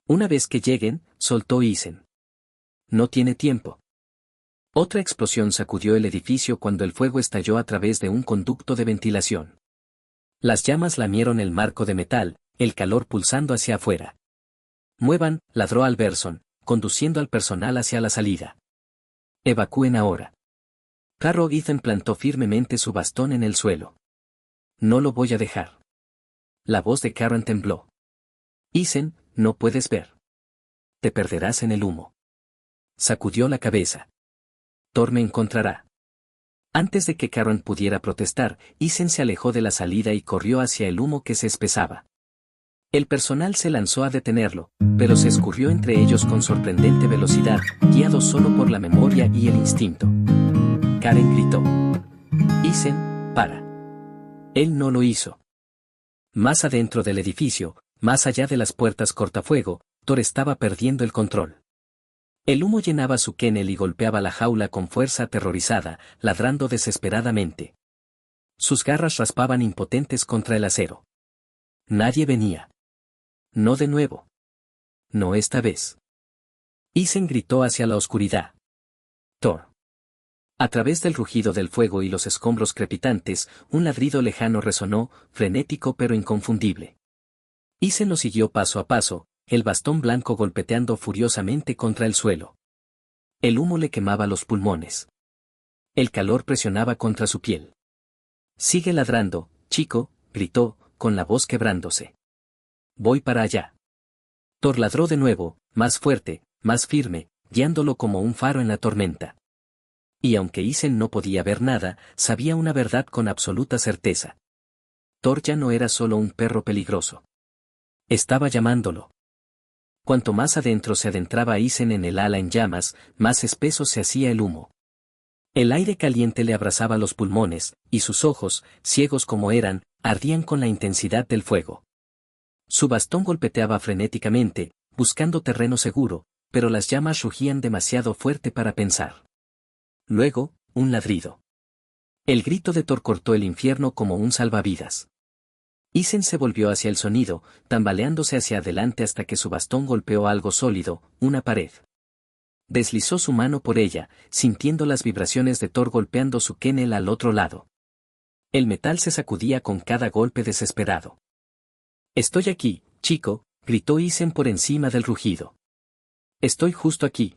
Una vez que lleguen, soltó Isen. No tiene tiempo. Otra explosión sacudió el edificio cuando el fuego estalló a través de un conducto de ventilación. Las llamas lamieron el marco de metal, el calor pulsando hacia afuera. Muevan, ladró Alberson, conduciendo al personal hacia la salida. Evacúen ahora. Carro Ethan plantó firmemente su bastón en el suelo. No lo voy a dejar. La voz de Karen tembló. Isen, no puedes ver. Te perderás en el humo. Sacudió la cabeza. Thor me encontrará. Antes de que Karen pudiera protestar, Isen se alejó de la salida y corrió hacia el humo que se espesaba. El personal se lanzó a detenerlo, pero se escurrió entre ellos con sorprendente velocidad, guiado solo por la memoria y el instinto. Karen gritó. Isen, para. Él no lo hizo. Más adentro del edificio, más allá de las puertas cortafuego, Thor estaba perdiendo el control. El humo llenaba su kennel y golpeaba la jaula con fuerza aterrorizada, ladrando desesperadamente. Sus garras raspaban impotentes contra el acero. Nadie venía. No de nuevo. No esta vez. Isen gritó hacia la oscuridad. Thor. A través del rugido del fuego y los escombros crepitantes, un ladrido lejano resonó, frenético pero inconfundible. Isen lo siguió paso a paso, el bastón blanco golpeteando furiosamente contra el suelo. El humo le quemaba los pulmones. El calor presionaba contra su piel. Sigue ladrando, chico, gritó, con la voz quebrándose. Voy para allá. Thor ladró de nuevo, más fuerte, más firme, guiándolo como un faro en la tormenta. Y aunque Isen no podía ver nada, sabía una verdad con absoluta certeza. Thor ya no era solo un perro peligroso. Estaba llamándolo. Cuanto más adentro se adentraba Isen en el ala en llamas, más espeso se hacía el humo. El aire caliente le abrazaba los pulmones, y sus ojos, ciegos como eran, ardían con la intensidad del fuego. Su bastón golpeteaba frenéticamente, buscando terreno seguro, pero las llamas rugían demasiado fuerte para pensar. Luego, un ladrido. El grito de Thor cortó el infierno como un salvavidas. Isen se volvió hacia el sonido, tambaleándose hacia adelante hasta que su bastón golpeó algo sólido, una pared. Deslizó su mano por ella, sintiendo las vibraciones de Thor golpeando su kennel al otro lado. El metal se sacudía con cada golpe desesperado. Estoy aquí, chico, gritó Isen por encima del rugido. Estoy justo aquí.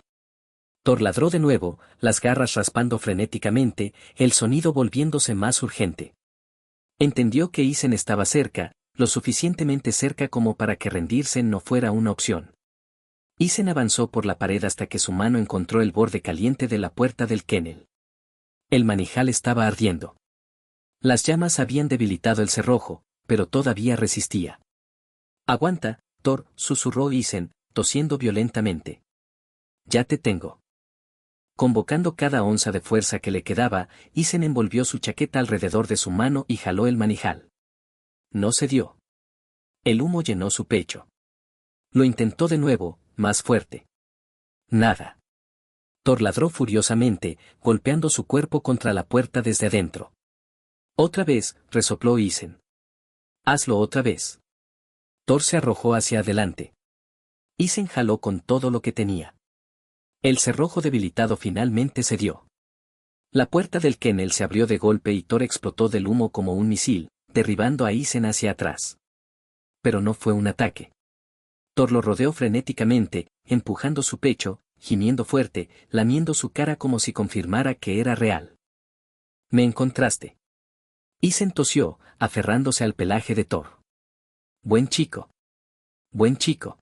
Thor ladró de nuevo, las garras raspando frenéticamente, el sonido volviéndose más urgente. Entendió que Isen estaba cerca, lo suficientemente cerca como para que rendirse no fuera una opción. Isen avanzó por la pared hasta que su mano encontró el borde caliente de la puerta del kennel. El manijal estaba ardiendo. Las llamas habían debilitado el cerrojo, pero todavía resistía. Aguanta, Thor, susurró Isen, tosiendo violentamente. Ya te tengo. Convocando cada onza de fuerza que le quedaba, Isen envolvió su chaqueta alrededor de su mano y jaló el manijal. No cedió. El humo llenó su pecho. Lo intentó de nuevo, más fuerte. Nada. Thor ladró furiosamente, golpeando su cuerpo contra la puerta desde adentro. Otra vez, resopló Isen. Hazlo otra vez. Thor se arrojó hacia adelante. Isen jaló con todo lo que tenía. El cerrojo debilitado finalmente cedió. La puerta del kennel se abrió de golpe y Thor explotó del humo como un misil, derribando a Isen hacia atrás. Pero no fue un ataque. Thor lo rodeó frenéticamente, empujando su pecho, gimiendo fuerte, lamiendo su cara como si confirmara que era real. Me encontraste. Isen tosió, aferrándose al pelaje de Thor. Buen chico. Buen chico.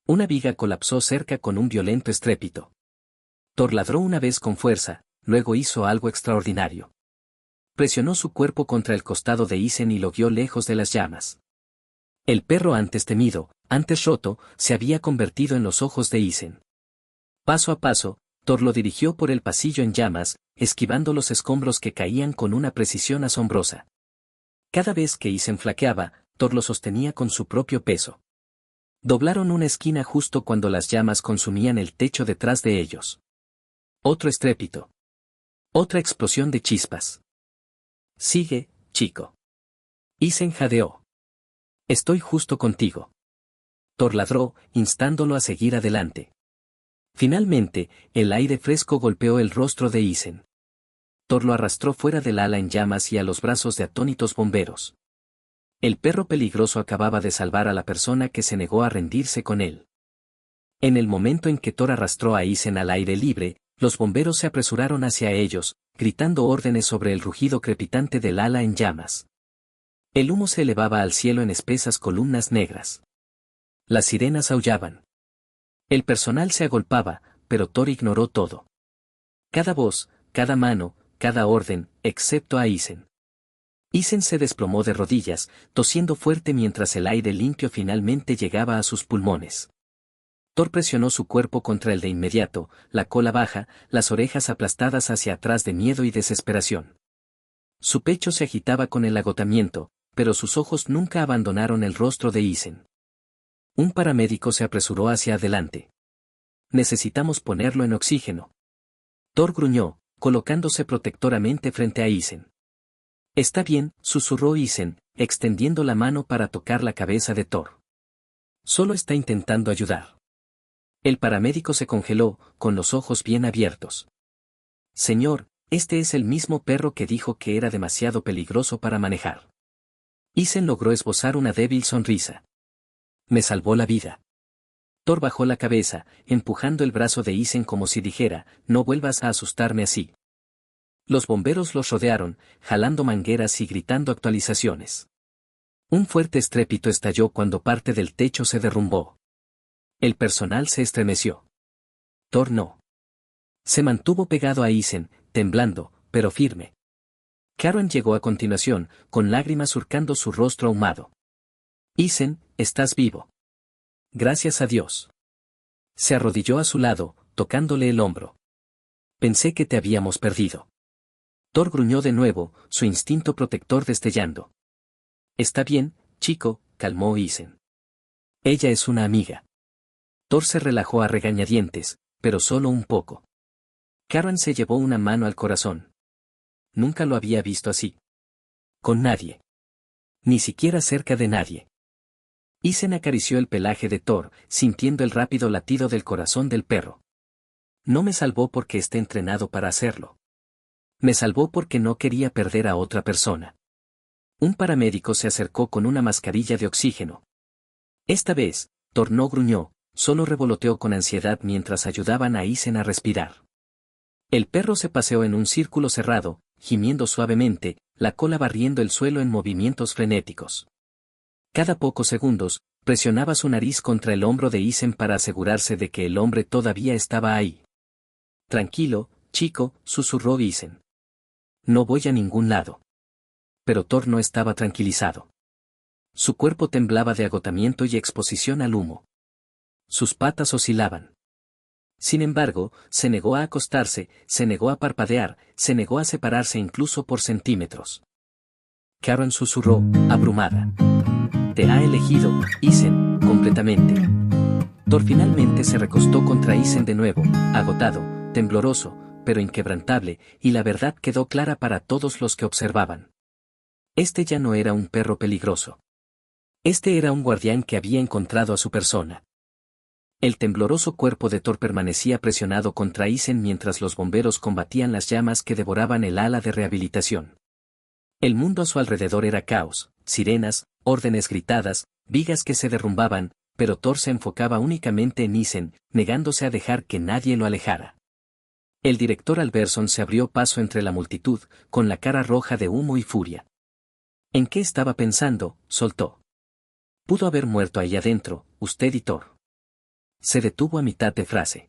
Una viga colapsó cerca con un violento estrépito. Thor ladró una vez con fuerza, luego hizo algo extraordinario. Presionó su cuerpo contra el costado de Isen y lo guió lejos de las llamas. El perro antes temido, antes roto, se había convertido en los ojos de Isen. Paso a paso, Thor lo dirigió por el pasillo en llamas, esquivando los escombros que caían con una precisión asombrosa. Cada vez que Isen flaqueaba, Thor lo sostenía con su propio peso. Doblaron una esquina justo cuando las llamas consumían el techo detrás de ellos. Otro estrépito. Otra explosión de chispas. Sigue, chico. Isen jadeó. Estoy justo contigo. Thor ladró, instándolo a seguir adelante. Finalmente, el aire fresco golpeó el rostro de Isen. Thor lo arrastró fuera del ala en llamas y a los brazos de atónitos bomberos. El perro peligroso acababa de salvar a la persona que se negó a rendirse con él. En el momento en que Thor arrastró a Isen al aire libre, los bomberos se apresuraron hacia ellos, gritando órdenes sobre el rugido crepitante del ala en llamas. El humo se elevaba al cielo en espesas columnas negras. Las sirenas aullaban. El personal se agolpaba, pero Thor ignoró todo. Cada voz, cada mano, cada orden, excepto a Isen. Isen se desplomó de rodillas, tosiendo fuerte mientras el aire limpio finalmente llegaba a sus pulmones. Thor presionó su cuerpo contra el de inmediato, la cola baja, las orejas aplastadas hacia atrás de miedo y desesperación. Su pecho se agitaba con el agotamiento, pero sus ojos nunca abandonaron el rostro de Isen. Un paramédico se apresuró hacia adelante. Necesitamos ponerlo en oxígeno. Thor gruñó, colocándose protectoramente frente a Isen. Está bien, susurró Isen, extendiendo la mano para tocar la cabeza de Thor. Solo está intentando ayudar. El paramédico se congeló, con los ojos bien abiertos. Señor, este es el mismo perro que dijo que era demasiado peligroso para manejar. Isen logró esbozar una débil sonrisa. Me salvó la vida. Thor bajó la cabeza, empujando el brazo de Isen como si dijera, no vuelvas a asustarme así. Los bomberos los rodearon, jalando mangueras y gritando actualizaciones. Un fuerte estrépito estalló cuando parte del techo se derrumbó. El personal se estremeció. Thor no. Se mantuvo pegado a Isen, temblando, pero firme. Karen llegó a continuación, con lágrimas surcando su rostro ahumado. Isen, estás vivo. Gracias a Dios. Se arrodilló a su lado, tocándole el hombro. Pensé que te habíamos perdido. Thor gruñó de nuevo, su instinto protector destellando. Está bien, chico, calmó Isen. Ella es una amiga. Thor se relajó a regañadientes, pero solo un poco. Karen se llevó una mano al corazón. Nunca lo había visto así. Con nadie. Ni siquiera cerca de nadie. Isen acarició el pelaje de Thor, sintiendo el rápido latido del corazón del perro. No me salvó porque esté entrenado para hacerlo. Me salvó porque no quería perder a otra persona. Un paramédico se acercó con una mascarilla de oxígeno. Esta vez, Thor no gruñó, solo revoloteó con ansiedad mientras ayudaban a Isen a respirar. El perro se paseó en un círculo cerrado, gimiendo suavemente, la cola barriendo el suelo en movimientos frenéticos. Cada pocos segundos, presionaba su nariz contra el hombro de Isen para asegurarse de que el hombre todavía estaba ahí. Tranquilo, chico, susurró Isen. No voy a ningún lado. Pero Thor no estaba tranquilizado. Su cuerpo temblaba de agotamiento y exposición al humo. Sus patas oscilaban. Sin embargo, se negó a acostarse, se negó a parpadear, se negó a separarse incluso por centímetros. Karen susurró, abrumada. Te ha elegido, Isen, completamente. Thor finalmente se recostó contra Isen de nuevo, agotado, tembloroso, pero inquebrantable, y la verdad quedó clara para todos los que observaban. Este ya no era un perro peligroso. Este era un guardián que había encontrado a su persona. El tembloroso cuerpo de Thor permanecía presionado contra Isen mientras los bomberos combatían las llamas que devoraban el ala de rehabilitación. El mundo a su alrededor era caos, sirenas, órdenes gritadas, vigas que se derrumbaban, pero Thor se enfocaba únicamente en Isen, negándose a dejar que nadie lo alejara. El director Alberson se abrió paso entre la multitud, con la cara roja de humo y furia. ¿En qué estaba pensando? Soltó. Pudo haber muerto ahí adentro, usted y Thor. Se detuvo a mitad de frase.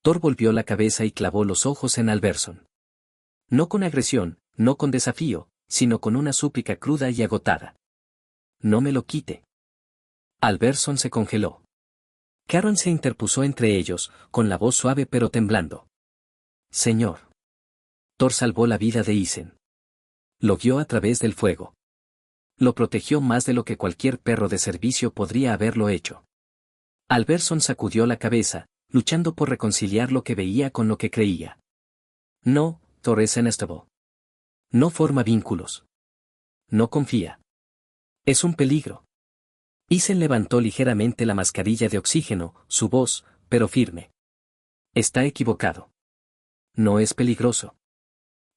Thor volvió la cabeza y clavó los ojos en Alberson. No con agresión, no con desafío, sino con una súplica cruda y agotada. No me lo quite. Alberson se congeló. Karen se interpuso entre ellos, con la voz suave pero temblando. Señor. Thor salvó la vida de Isen. Lo guió a través del fuego. Lo protegió más de lo que cualquier perro de servicio podría haberlo hecho. Alberson sacudió la cabeza, luchando por reconciliar lo que veía con lo que creía. No, Thor es inestable. No forma vínculos. No confía. Es un peligro. Isen levantó ligeramente la mascarilla de oxígeno, su voz, pero firme. Está equivocado. No es peligroso.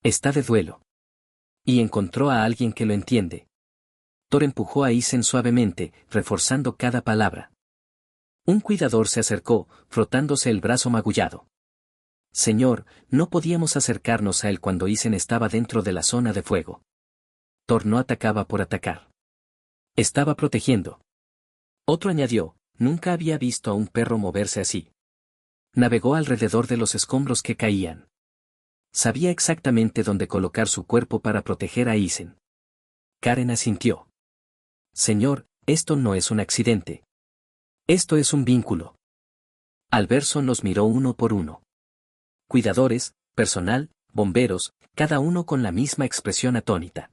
Está de duelo. Y encontró a alguien que lo entiende. Thor empujó a Isen suavemente, reforzando cada palabra. Un cuidador se acercó, frotándose el brazo magullado. Señor, no podíamos acercarnos a él cuando Isen estaba dentro de la zona de fuego. Thor no atacaba por atacar. Estaba protegiendo. Otro añadió, nunca había visto a un perro moverse así. Navegó alrededor de los escombros que caían. Sabía exactamente dónde colocar su cuerpo para proteger a Isen. Karen asintió. Señor, esto no es un accidente. Esto es un vínculo. Alberson los miró uno por uno. Cuidadores, personal, bomberos, cada uno con la misma expresión atónita.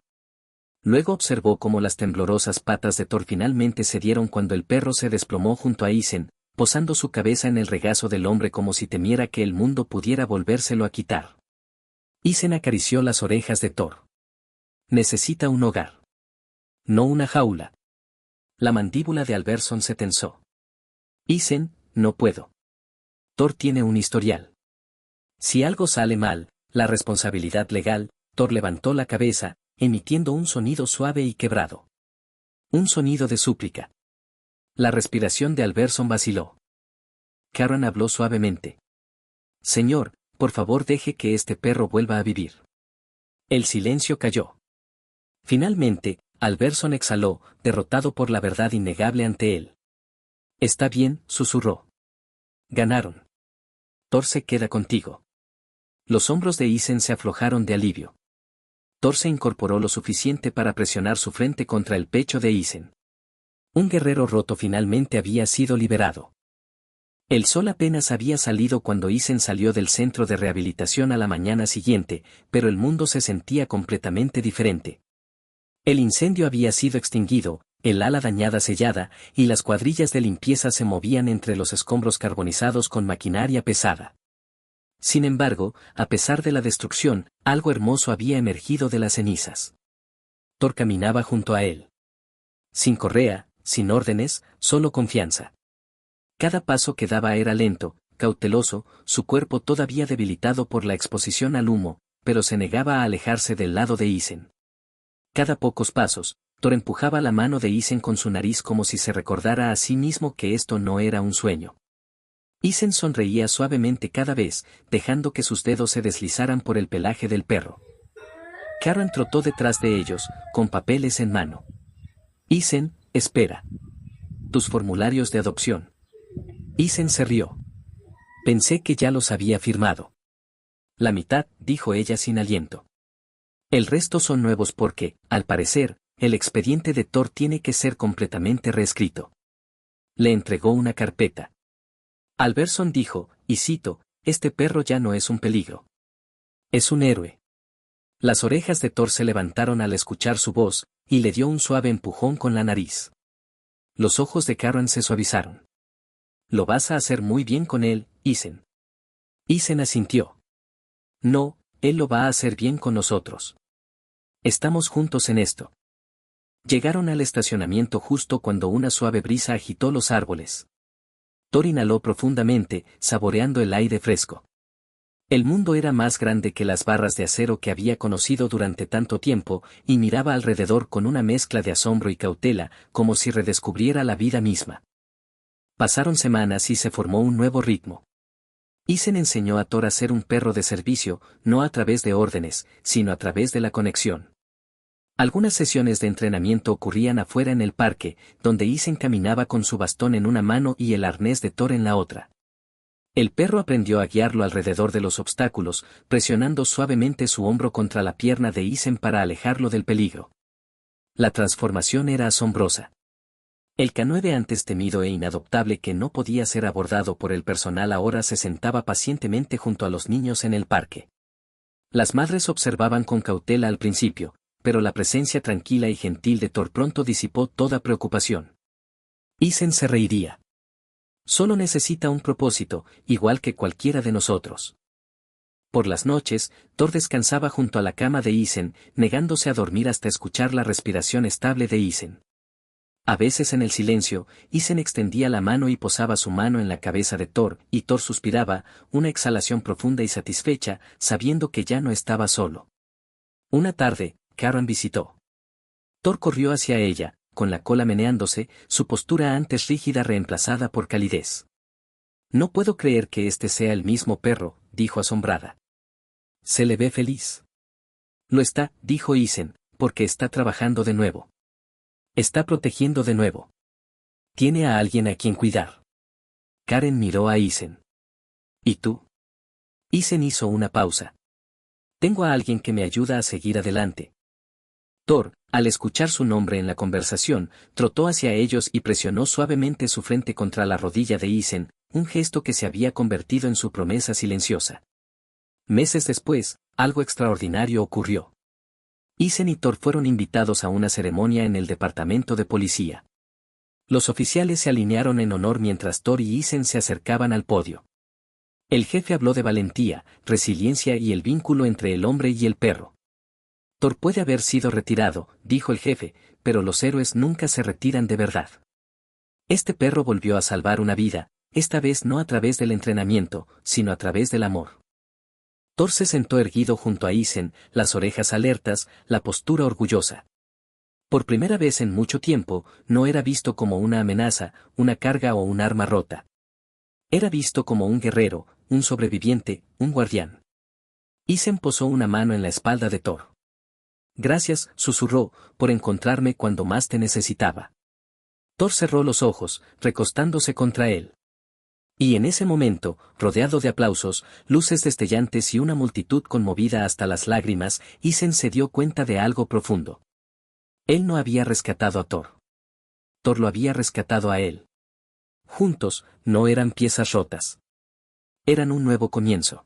Luego observó cómo las temblorosas patas de Thor finalmente cedieron cuando el perro se desplomó junto a Isen, posando su cabeza en el regazo del hombre como si temiera que el mundo pudiera volvérselo a quitar. Isen acarició las orejas de Thor. Necesita un hogar. No una jaula. La mandíbula de Alberson se tensó. Isen, no puedo. Thor tiene un historial. Si algo sale mal, la responsabilidad legal. Thor levantó la cabeza, emitiendo un sonido suave y quebrado. Un sonido de súplica. La respiración de Alberson vaciló. Karen habló suavemente. Señor, por favor deje que este perro vuelva a vivir. El silencio cayó. Finalmente, Alberson exhaló, derrotado por la verdad innegable ante él. Está bien, susurró. Ganaron. Thor se queda contigo. Los hombros de Isen se aflojaron de alivio. Thor se incorporó lo suficiente para presionar su frente contra el pecho de Isen. Un guerrero roto finalmente había sido liberado. El sol apenas había salido cuando Isen salió del centro de rehabilitación a la mañana siguiente, pero el mundo se sentía completamente diferente. El incendio había sido extinguido, el ala dañada sellada, y las cuadrillas de limpieza se movían entre los escombros carbonizados con maquinaria pesada. Sin embargo, a pesar de la destrucción, algo hermoso había emergido de las cenizas. Thor caminaba junto a él. Sin correa, sin órdenes, solo confianza. Cada paso que daba era lento, cauteloso, su cuerpo todavía debilitado por la exposición al humo, pero se negaba a alejarse del lado de Isen. Cada pocos pasos, Thor empujaba la mano de Isen con su nariz como si se recordara a sí mismo que esto no era un sueño. Isen sonreía suavemente cada vez, dejando que sus dedos se deslizaran por el pelaje del perro. Karen trotó detrás de ellos, con papeles en mano. Isen, espera. Tus formularios de adopción. Isen se rió. Pensé que ya los había firmado. La mitad, dijo ella sin aliento. El resto son nuevos porque, al parecer, el expediente de Thor tiene que ser completamente reescrito. Le entregó una carpeta. Alberson dijo, y cito, este perro ya no es un peligro. Es un héroe. Las orejas de Thor se levantaron al escuchar su voz, y le dio un suave empujón con la nariz. Los ojos de Karen se suavizaron. Lo vas a hacer muy bien con él, Isen. Isen asintió. No, él lo va a hacer bien con nosotros. Estamos juntos en esto. Llegaron al estacionamiento justo cuando una suave brisa agitó los árboles. Thor inhaló profundamente, saboreando el aire fresco. El mundo era más grande que las barras de acero que había conocido durante tanto tiempo, y miraba alrededor con una mezcla de asombro y cautela, como si redescubriera la vida misma. Pasaron semanas y se formó un nuevo ritmo. Isen enseñó a Thor a ser un perro de servicio, no a través de órdenes, sino a través de la conexión. Algunas sesiones de entrenamiento ocurrían afuera en el parque, donde Isen caminaba con su bastón en una mano y el arnés de Thor en la otra. El perro aprendió a guiarlo alrededor de los obstáculos, presionando suavemente su hombro contra la pierna de Isen para alejarlo del peligro. La transformación era asombrosa. El K9 antes temido e inadoptable que no podía ser abordado por el personal ahora se sentaba pacientemente junto a los niños en el parque. Las madres observaban con cautela al principio, pero la presencia tranquila y gentil de Thor pronto disipó toda preocupación. Isen se reiría. Solo necesita un propósito, igual que cualquiera de nosotros. Por las noches, Thor descansaba junto a la cama de Isen, negándose a dormir hasta escuchar la respiración estable de Isen. A veces en el silencio, Isen extendía la mano y posaba su mano en la cabeza de Thor, y Thor suspiraba, una exhalación profunda y satisfecha, sabiendo que ya no estaba solo. Una tarde, Karen visitó. Thor corrió hacia ella, con la cola meneándose, su postura antes rígida reemplazada por calidez. No puedo creer que este sea el mismo perro, dijo asombrada. Se le ve feliz. Lo está, dijo Isen, porque está trabajando de nuevo. Está protegiendo de nuevo. Tiene a alguien a quien cuidar. Karen miró a Isen. ¿Y tú? Isen hizo una pausa. Tengo a alguien que me ayuda a seguir adelante. Thor, al escuchar su nombre en la conversación, trotó hacia ellos y presionó suavemente su frente contra la rodilla de Isen, un gesto que se había convertido en su promesa silenciosa. Meses después, algo extraordinario ocurrió. Isen y Thor fueron invitados a una ceremonia en el departamento de policía. Los oficiales se alinearon en honor mientras Thor y Isen se acercaban al podio. El jefe habló de valentía, resiliencia y el vínculo entre el hombre y el perro. Thor puede haber sido retirado, dijo el jefe, pero los héroes nunca se retiran de verdad. Este perro volvió a salvar una vida, esta vez no a través del entrenamiento, sino a través del amor. Thor se sentó erguido junto a Isen, las orejas alertas, la postura orgullosa. Por primera vez en mucho tiempo, no era visto como una amenaza, una carga o un arma rota. Era visto como un guerrero, un sobreviviente, un guardián. Isen posó una mano en la espalda de Thor. Gracias, susurró, por encontrarme cuando más te necesitaba. Thor cerró los ojos, recostándose contra él. Y en ese momento, rodeado de aplausos, luces destellantes y una multitud conmovida hasta las lágrimas, Isen se dio cuenta de algo profundo. Él no había rescatado a Thor. Thor lo había rescatado a él. Juntos, no eran piezas rotas. Eran un nuevo comienzo.